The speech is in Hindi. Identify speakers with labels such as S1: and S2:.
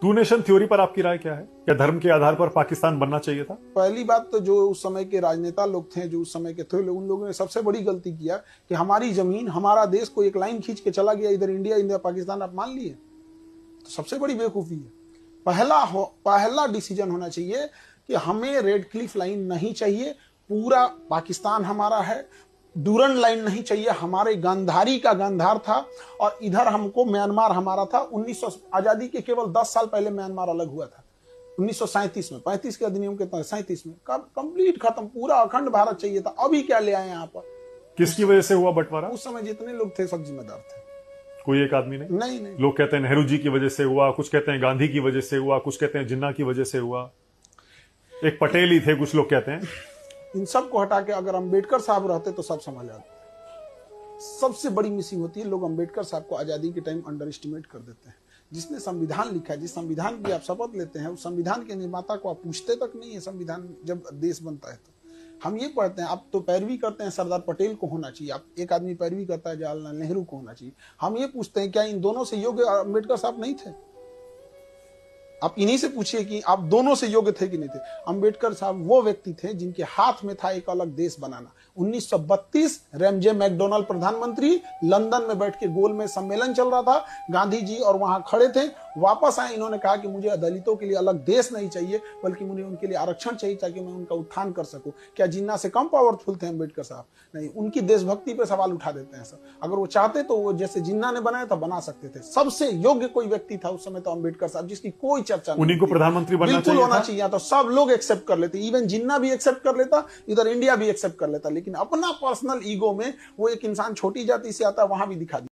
S1: टू नेशन थ्योरी पर आपकी राय क्या है? क्या धर्म के आधार पर पाकिस्तान बनना चाहिए था?
S2: पहली बात तो जो उस समय के राजनेता लोग थे, जो उस समय के थे, उन लोगों ने सबसे बड़ी गलती किया कि हमारी जमीन, हमारा देश को एक लाइन खींच के चला गया, इधर इंडिया, इंडिया पाकिस्तान आप मान लिए, तो सबसे बड़ी बेवकूफी है। पहला डिसीजन होना चाहिए कि हमें रेड क्लिफ लाइन नहीं चाहिए, पूरा पाकिस्तान हमारा है। डूरन लाइन नहीं चाहिए, हमारे गांधारी का गांधार था और इधर हमको म्यांमार हमारा था। 1900 आजादी के केवल 10 साल पहले म्यांमार अलग हुआ था, 1937 में, 35 के अधिनियम के तहत 37 में कंप्लीट खत्म, पूरा अखंड भारत चाहिए था। अभी क्या ले आए यहाँ पर?
S1: किसकी वजह से हुआ बंटवारा?
S2: उस समय जितने लोग थे सब जिम्मेदार थे,
S1: कोई एक आदमी नहीं।
S2: नहीं।
S1: लोग कहते हैं नेहरू जी की वजह से हुआ, कुछ कहते हैं गांधी की वजह से हुआ, कुछ कहते हैं जिन्ना की वजह से हुआ, एक पटेल ही थे, कुछ लोग कहते हैं।
S2: इन सब को हटा के अगर अम्बेडकर साहब रहते तो सब संभाल जाते। सबसे बड़ी मिसिंग होती है, लोग अम्बेडकर साहब को आजादी के टाइम अंडर एस्टिमेट कर देते हैं। जिसने संविधान लिखा है, जिस संविधान की आप शपथ लेते हैं, उस संविधान के निर्माता को आप पूछते तक नहीं है। संविधान जब देश बनता है तो हम ये पढ़ते हैं, आप तो पैरवी करते हैं सरदार पटेल को होना चाहिए, आप एक आदमी पैरवी करता है जवाहरलाल नेहरू को होना चाहिए। हम ये पूछते हैं क्या इन दोनों से योग्य अम्बेडकर साहब नहीं थे? आप इन्हीं से पूछिए कि आप दोनों से योग्य थे कि नहीं थे। अंबेडकर साहब वो व्यक्ति थे जिनके हाथ में था एक अलग देश बनाना। 1932 रैमजे मैकडोनाल्ड प्रधानमंत्री, लंदन में बैठ के गोल में सम्मेलन चल रहा था, गांधी जी और वहां खड़े थे। वापस आए, इन्होंने कहा कि मुझे दलितों के लिए अलग देश नहीं चाहिए, बल्कि मुझे उनके लिए आरक्षण चाहिए ताकि मैं उनका उत्थान कर सकूं। क्या जिन्ना से कम पावरफुल थे अंबेडकर साहब? नहीं, उनकी देशभक्ति पे सवाल उठा देते हैं सब। अगर वो चाहते तो वो जैसे जिन्ना ने बनाया था बना सकते थे। सबसे योग्य कोई व्यक्ति था उस समय तो अंबेडकर साहब, जिसकी कोई चर्चा नहीं।
S1: उन्हीं को प्रधानमंत्री बनना
S2: बिल्कुल होना चाहिए, तो सब लोग एक्सेप्ट कर लेते, इवन जिन्ना भी एक्सेप्ट कर लेता, इधर इंडिया भी एक्सेप्ट कर लेता। लेकिन अपना पर्सनल ईगो में वो एक इंसान छोटी जाति से आता, वहां भी दिखा दिया।